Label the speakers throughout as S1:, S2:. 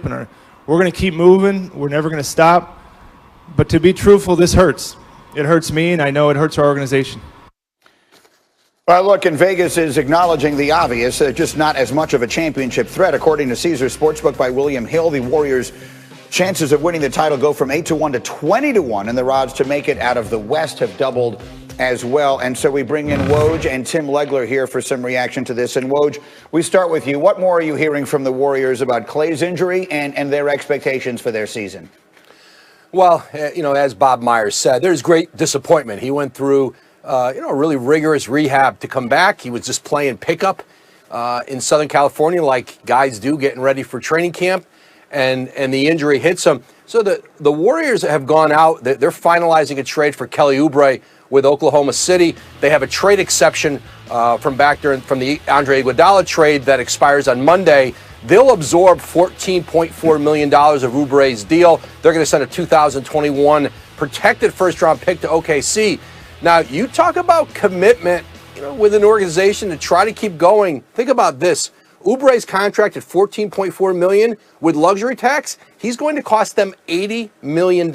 S1: and we're going to keep moving. We're never going to stop. But to be truthful, this hurts. It hurts me, and I know it hurts our organization.
S2: Well, look, in Vegas is acknowledging the obvious, just not as much of a championship threat. According to Caesars Sportsbook by William Hill, the Warriors' chances of winning the title go from 8-1 to 20-1, and the odds to make it out of the West have doubled as well. And so we bring in Woj and Tim Legler here for some reaction to this. And Woj, we start with you. What more are you hearing from the Warriors about Klay's injury and their expectations for their season?
S3: Well, as Bob Myers said, there's great disappointment. He went through, a really rigorous rehab to come back. He was just playing pickup in Southern California like guys do, getting ready for training camp, and the injury hits him. So the Warriors have gone out. They're finalizing a trade for Kelly Oubre with Oklahoma City. They have a trade exception from the Andre Iguodala trade that expires on Monday. They'll absorb $14.4 million of Oubre's deal. They're going to send a 2021 protected first-round pick to OKC. Now, you talk about commitment, with an organization to try to keep going. Think about this. Oubre's contract at $14.4 million with luxury tax. He's going to cost them $80 million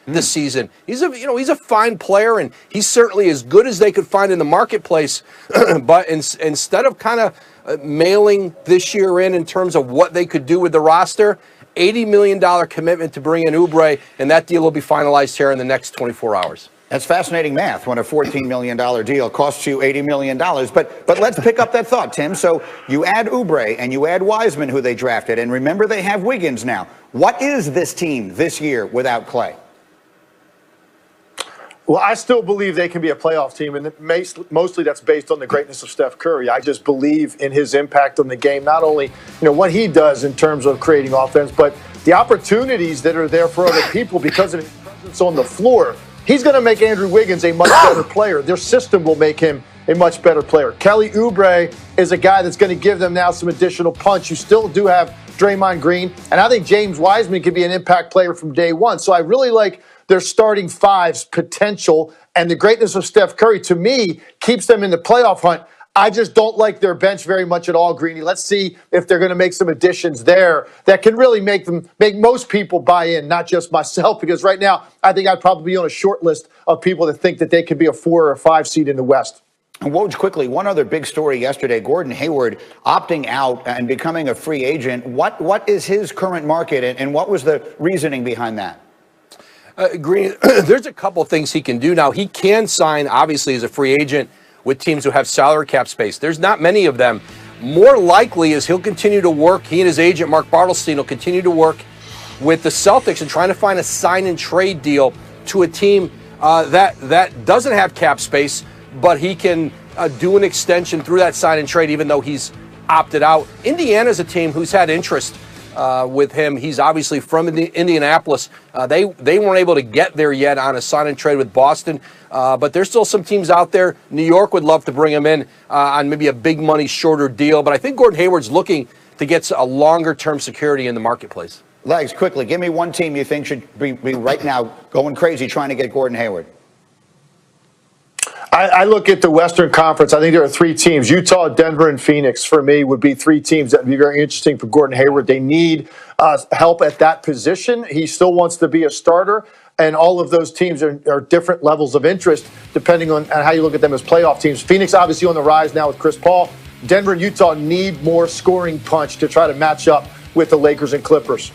S3: this season. He's a fine player, and he's certainly as good as they could find in the marketplace. But instead of kind of mailing this year in terms of what they could do with the roster, $80 million commitment to bring in Oubre, and that deal will be finalized here in the next 24 hours.
S2: That's fascinating math when a $14 million deal costs you $80 million. But let's pick up that thought, Tim. So you add Oubre and you add Wiseman, who they drafted. And remember, they have Wiggins now. What is this team this year without Klay?
S4: Well, I still believe they can be a playoff team, and mostly that's based on the greatness of Steph Curry. I just believe in his impact on the game, not only what he does in terms of creating offense, but the opportunities that are there for other people because of his presence on the floor. He's going to make Andrew Wiggins a much better player. Their system will make him a much better player. Kelly Oubre is a guy that's going to give them now some additional punch. You still do have Draymond Green, and I think James Wiseman could be an impact player from day one. So I really like their starting five's potential, and the greatness of Steph Curry, to me, keeps them in the playoff hunt. I just don't like their bench very much at all, Greeny. Let's see if they're going to make some additions there that can really make most people buy in, not just myself, because right now I think I'd probably be on a short list of people that think that they could be a 4 or a 5 seed in the West.
S2: And Woj, quickly, one other big story yesterday, Gordon Hayward opting out and becoming a free agent. What is his current market, and what was the reasoning behind that?
S3: Green, there's a couple things he can do now. He can sign, obviously, as a free agent with teams who have salary cap space. There's not many of them. More likely is he'll continue to work. He and his agent, Mark Bartelstein, will continue to work with the Celtics and trying to find a sign-and-trade deal to a team that doesn't have cap space, but he can do an extension through that sign-and-trade even though he's opted out. Indiana's a team who's had interest with him. He's obviously from Indianapolis. They weren't able to get there yet on a sign and trade with Boston, but there's still some teams out there. New York would love to bring him in on maybe a big money, shorter deal, but I think Gordon Hayward's looking to get a longer term security in the marketplace.
S2: Legs, quickly, give me one team you think should be right now going crazy trying to get Gordon Hayward.
S4: I look at the Western Conference. I think there are 3 teams. Utah, Denver, and Phoenix, for me, would be 3 teams that would be very interesting for Gordon Hayward. They need help at that position. He still wants to be a starter, and all of those teams are different levels of interest depending on how you look at them as playoff teams. Phoenix obviously on the rise now with Chris Paul. Denver and Utah need more scoring punch to try to match up with the Lakers and Clippers.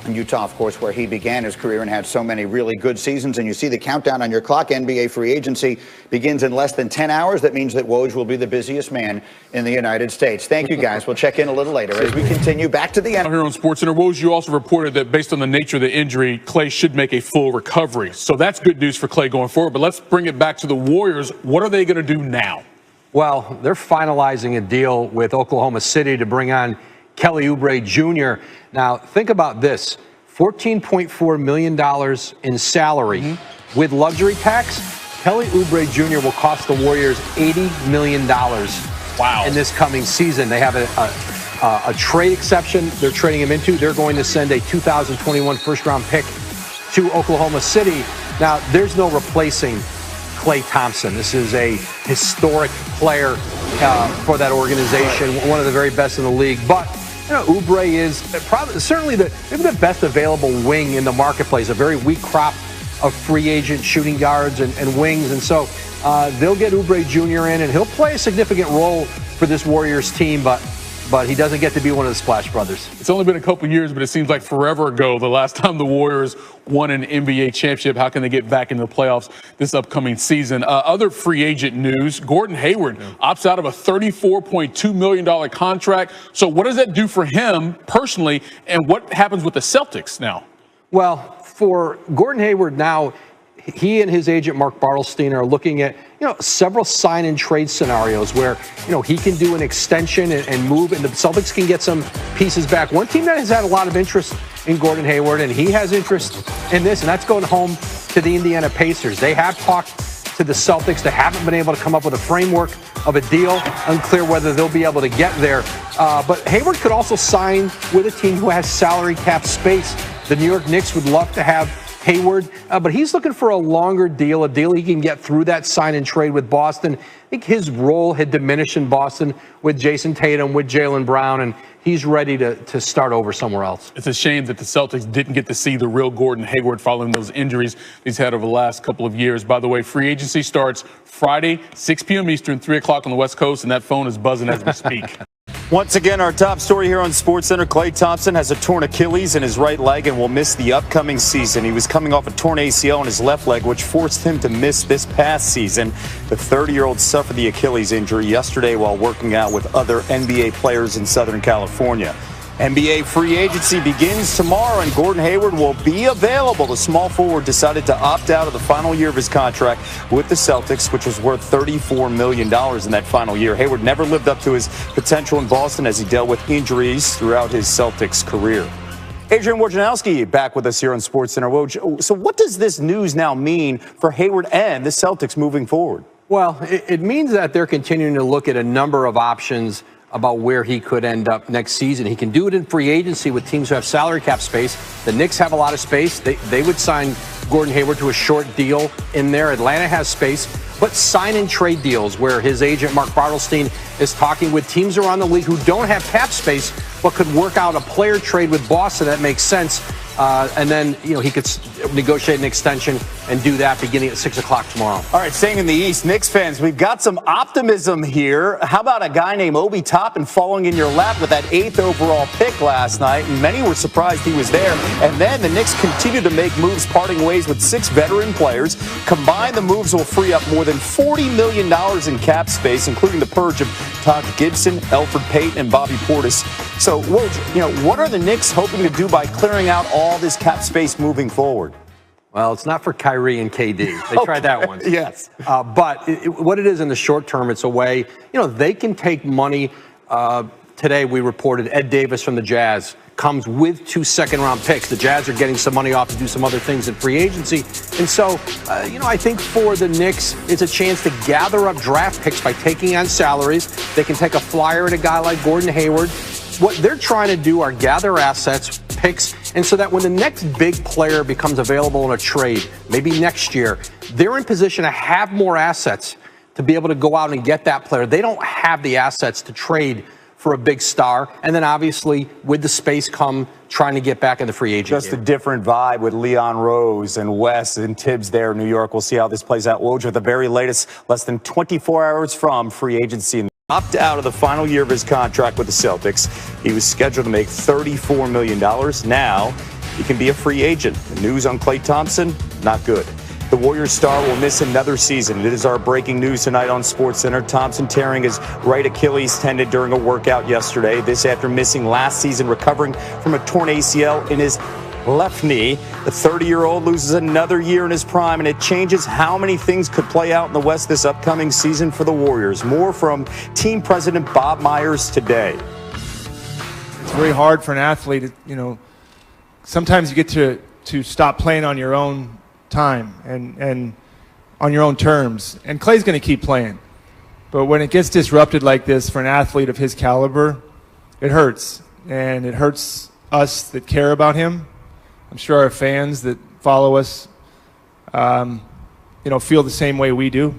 S2: In Utah, of course, where he began his career and had so many really good seasons. And you see the countdown on your clock. NBA free agency begins in less than 10 hours. That means that Woj will be the busiest man in the United States. Thank you, guys. We'll check in a little later as we continue back to the end.
S5: Here on SportsCenter, Woj, you also reported that based on the nature of the injury, Klay should make a full recovery. So that's good news for Klay going forward. But let's bring it back to the Warriors. What are they going to do now?
S3: Well, they're finalizing a deal with Oklahoma City to bring on Kelly Oubre Jr. Now, think about this. $14.4 million in salary with luxury tax. Kelly Oubre Jr. will cost the Warriors $80 million in this coming season. They have a trade exception they're trading him into. They're going to send a 2021 first-round pick to Oklahoma City. Now, there's no replacing Klay Thompson. This is a historic player for that organization, one of the very best in the league. But Oubre is probably certainly maybe the best available wing in the marketplace. A very weak crop of free agent shooting guards and wings, and so they'll get Oubre Jr. in, and he'll play a significant role for this Warriors team, but he doesn't get to be one of the Splash Brothers.
S5: It's only been a couple years, but it seems like forever ago, the last time the Warriors won an NBA championship. How can they get back into the playoffs this upcoming season? Other free agent news, Gordon Hayward opts out of a $34.2 million contract. So what does that do for him personally, and what happens with the Celtics now?
S3: Well, for Gordon Hayward now, he and his agent Mark Bartelstein are looking at several sign and trade scenarios where he can do an extension and move, and the Celtics can get some pieces back. One team that has had a lot of interest in Gordon Hayward, and he has interest in this, and that's going home to the Indiana Pacers. They have talked to the Celtics. They haven't been able to come up with a framework of a deal. Unclear whether they'll be able to get there. But Hayward could also sign with a team who has salary cap space. The New York Knicks would love to have Hayward, but he's looking for a longer deal, a deal he can get through that sign and trade with Boston. I think his role had diminished in Boston with Jason Tatum, with Jaylen Brown, and he's ready to start over somewhere else.
S5: It's a shame that the Celtics didn't get to see the real Gordon Hayward following those injuries he's had over the last couple of years. By the way, free agency starts Friday, 6 p.m. Eastern, 3 o'clock on the West Coast, and that phone is buzzing as we speak.
S6: Once again, our top story here on SportsCenter, Klay Thompson has a torn Achilles in his right leg and will miss the upcoming season. He was coming off a torn ACL in his left leg, which forced him to miss this past season. The 30-year-old suffered the Achilles injury yesterday while working out with other NBA players in Southern California. NBA free agency begins tomorrow, and Gordon Hayward will be available. The small forward decided to opt out of the final year of his contract with the Celtics, which was worth $34 million in that final year. Hayward never lived up to his potential in Boston as he dealt with injuries throughout his Celtics career. Adrian Wojnarowski back with us here on SportsCenter. Woj, so what does this news now mean for Hayward and the Celtics moving forward?
S3: Well, it means that they're continuing to look at a number of options about where he could end up next season. He can do it in free agency with teams who have salary cap space. The Knicks have a lot of space. They would sign Gordon Hayward to a short deal in there. Atlanta has space. But sign and trade deals where his agent Mark Bartelstein is talking with teams around the league who don't have cap space but could work out a player trade with Boston that makes sense. And then, he could negotiate an extension and do that beginning at 6 o'clock tomorrow.
S6: All right, staying in the East, Knicks fans, we've got some optimism here. How about a guy named Obi Toppin falling in your lap with that 8th overall pick last night? And many were surprised he was there. And then the Knicks continue to make moves, parting ways with 6 veteran players. Combined, the moves will free up more than $40 million in cap space, including the purge of Taj Gibson, Elfrid Payton, and Bobby Portis. So, Woj, what are the Knicks hoping to do by clearing out all this cap space moving forward?
S3: Well, it's not for Kyrie and KD. They tried that once.
S6: Yes.
S3: But what it is in the short term, it's a way, they can take money. Today we reported Ed Davis from the Jazz comes with 2 second-round picks. The Jazz are getting some money off to do some other things in free agency. And so, I think for the Knicks, it's a chance to gather up draft picks by taking on salaries. They can take a flyer at a guy like Gordon Hayward. What they're trying to do are gather assets, picks, and so that when the next big player becomes available in a trade, maybe next year, they're in position to have more assets to be able to go out and get that player. They don't have the assets to trade for a big star. And then obviously with the space come trying to get back in the free agent
S6: Just
S3: game.
S6: a different vibe with Leon Rose and Wes and Tibbs there in New York. We'll see how this plays out. Woj, with the very latest, less than 24 hours from free agency. Opt out of the final year of his contract with the Celtics. He was scheduled to make $34 million. Now he can be a free agent. The news on Klay Thompson, not good. The Warriors star will miss another season. It is our breaking news tonight on SportsCenter. Thompson tearing his right Achilles tendon during a workout yesterday. This after missing last season, recovering from a torn ACL in his left knee. The 30-year-old loses another year in his prime, and it changes how many things could play out in the West this upcoming season for the Warriors. More from team president Bob Myers today.
S1: It's very hard for an athlete, sometimes you get to stop playing on your own time and on your own terms. And Klay's going to keep playing. But when it gets disrupted like this for an athlete of his caliber, it hurts. And it hurts us that care about him. I'm sure our fans that follow us, feel the same way we do.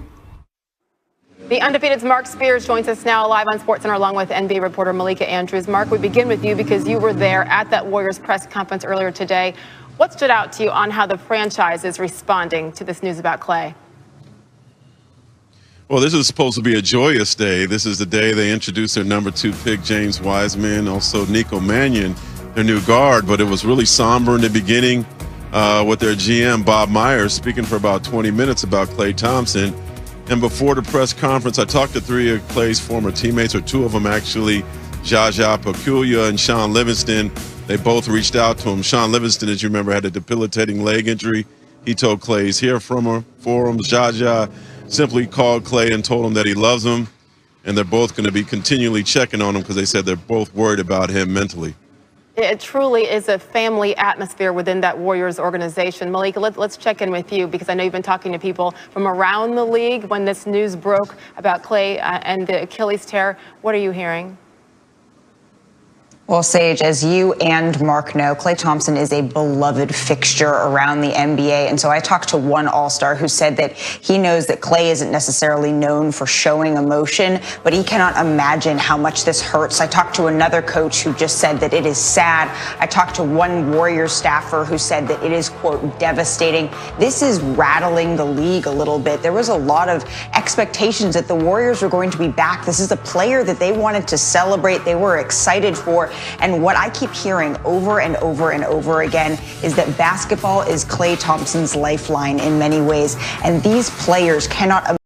S7: The Undefeated's Mark Spears joins us now live on SportsCenter along with NBA reporter Malika Andrews. Mark, we begin with you because you were there at that Warriors press conference earlier today. What stood out to you on how the franchise is responding to this news about Klay?
S8: Well, this is supposed to be a joyous day. This is the day they introduced their number 2 pick, James Wiseman, also Nico Mannion, their new guard. But it was really somber in the beginning with their GM, Bob Myers, speaking for about 20 minutes about Klay Thompson. And before the press conference, I talked to 3 of Klay's former teammates, or 2 of them actually, Jaja Pachulia and Sean Livingston. They both reached out to him. Sean Livingston, as you remember, had a debilitating leg injury. He told Klay he's here for him. Jaja simply called Klay and told him that he loves him, and they're both going to be continually checking on him because they said they're both worried about him mentally.
S7: It truly is a family atmosphere within that Warriors organization. Malika, let's check in with you because I know you've been talking to people from around the league when this news broke about Klay and the Achilles tear. What are you hearing?
S9: Well, Sage, as you and Mark know, Klay Thompson is a beloved fixture around the NBA. And so I talked to one All-Star who said that he knows that Klay isn't necessarily known for showing emotion, but he cannot imagine how much this hurts. I talked to another coach who just said that it is sad. I talked to one Warriors staffer who said that it is, quote, devastating. This is rattling the league a little bit. There was a lot of expectations that the Warriors were going to be back. This is a player that they wanted to celebrate, they were excited for. And what I keep hearing over and over and over again is that basketball is Klay Thompson's lifeline in many ways. And these players cannot